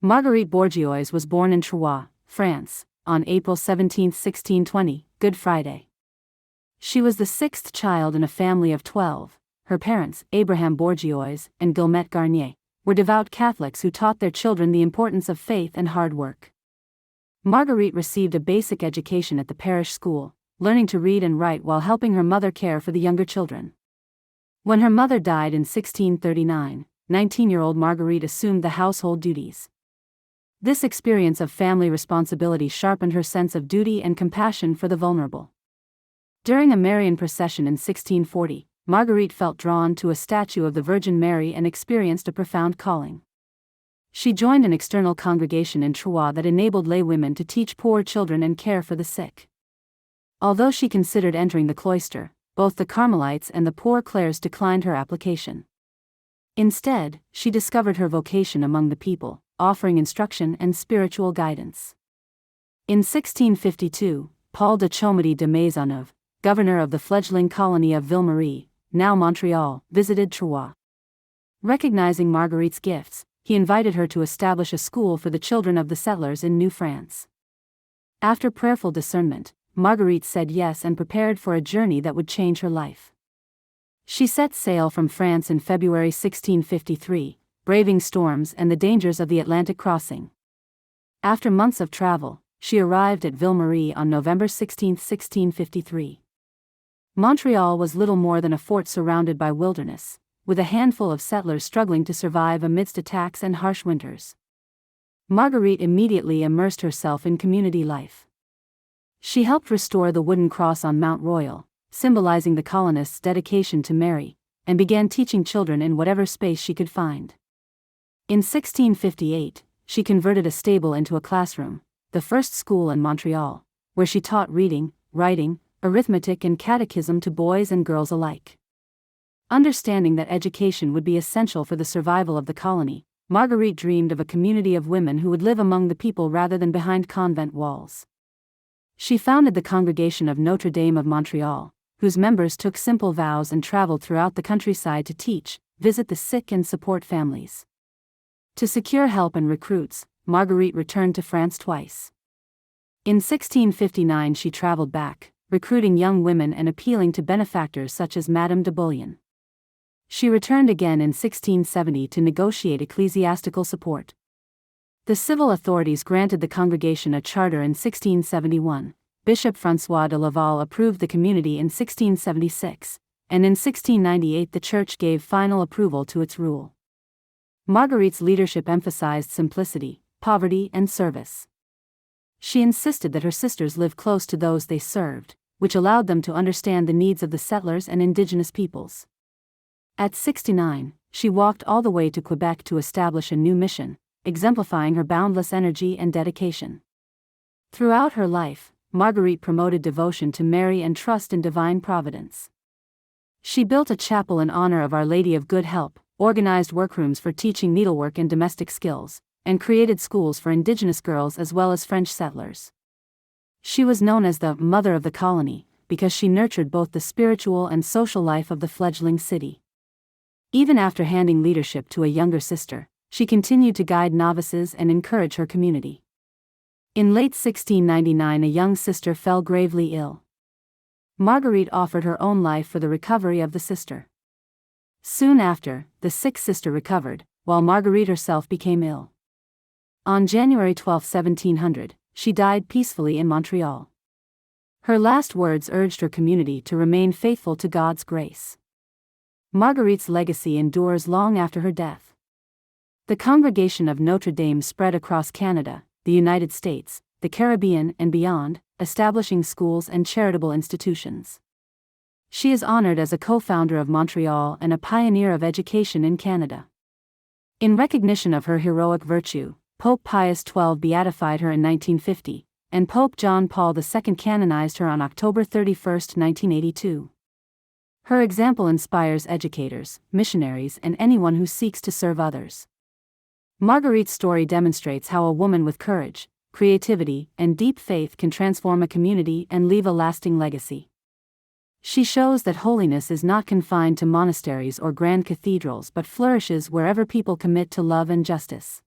Marguerite Bourgeoys was born in Troyes, France, on April 17, 1620, Good Friday. She was the sixth child in a family of 12. Her parents, Abraham Bourgeoys and Guillemette Garnier, were devout Catholics who taught their children the importance of faith and hard work. Marguerite received a basic education at the parish school, learning to read and write while helping her mother care for the younger children. When her mother died in 1639, 19-year-old Marguerite assumed the household duties. This experience of family responsibility sharpened her sense of duty and compassion for the vulnerable. During a Marian procession in 1640, Marguerite felt drawn to a statue of the Virgin Mary and experienced a profound calling. She joined an external congregation in Troyes that enabled lay women to teach poor children and care for the sick. Although she considered entering the cloister, both the Carmelites and the Poor Clares declined her application. Instead, she discovered her vocation among the people, offering instruction and spiritual guidance. In 1652, Paul de Chomedy de Maisonneuve, governor of the fledgling colony of Ville-Marie, now Montreal, visited Troyes. Recognizing Marguerite's gifts, he invited her to establish a school for the children of the settlers in New France. After prayerful discernment, Marguerite said yes and prepared for a journey that would change her life. She set sail from France in February 1653, braving storms and the dangers of the Atlantic crossing. After months of travel, she arrived at Ville-Marie on November 16, 1653. Montreal was little more than a fort surrounded by wilderness, with a handful of settlers struggling to survive amidst attacks and harsh winters. Marguerite immediately immersed herself in community life. She helped restore the wooden cross on Mount Royal, symbolizing the colonists' dedication to Mary, and began teaching children in whatever space she could find. In 1658, she converted a stable into a classroom, the first school in Montreal, where she taught reading, writing, arithmetic and catechism to boys and girls alike. Understanding that education would be essential for the survival of the colony, Marguerite dreamed of a community of women who would live among the people rather than behind convent walls. She founded the Congregation of Notre Dame of Montreal, whose members took simple vows and traveled throughout the countryside to teach, visit the sick and support families. To secure help and recruits, Marguerite returned to France twice. In 1659 she traveled back, recruiting young women and appealing to benefactors such as Madame de Bullion. She returned again in 1670 to negotiate ecclesiastical support. The civil authorities granted the congregation a charter in 1671, Bishop François de Laval approved the community in 1676, and in 1698 the church gave final approval to its rule. Marguerite's leadership emphasized simplicity, poverty and service. She insisted that her sisters live close to those they served, which allowed them to understand the needs of the settlers and indigenous peoples. At 69, she walked all the way to Quebec to establish a new mission, exemplifying her boundless energy and dedication. Throughout her life, Marguerite promoted devotion to Mary and trust in divine providence. She built a chapel in honor of Our Lady of Good Help, organized workrooms for teaching needlework and domestic skills, and created schools for indigenous girls as well as French settlers. She was known as the Mother of the Colony, because she nurtured both the spiritual and social life of the fledgling city. Even after handing leadership to a younger sister, she continued to guide novices and encourage her community. In late 1699 a young sister fell gravely ill. Marguerite offered her own life for the recovery of the sister. Soon after, the sick sister recovered, while Marguerite herself became ill. On January 12, 1700, she died peacefully in Montreal. Her last words urged her community to remain faithful to God's grace. Marguerite's legacy endures long after her death. The Congregation of Notre Dame spread across Canada, the United States, the Caribbean and beyond, establishing schools and charitable institutions. She is honored as a co-founder of Montreal and a pioneer of education in Canada. In recognition of her heroic virtue, Pope Pius XII beatified her in 1950, and Pope John Paul II canonized her on October 31, 1982. Her example inspires educators, missionaries, and anyone who seeks to serve others. Marguerite's story demonstrates how a woman with courage, creativity, and deep faith can transform a community and leave a lasting legacy. She shows that holiness is not confined to monasteries or grand cathedrals but flourishes wherever people commit to love and justice.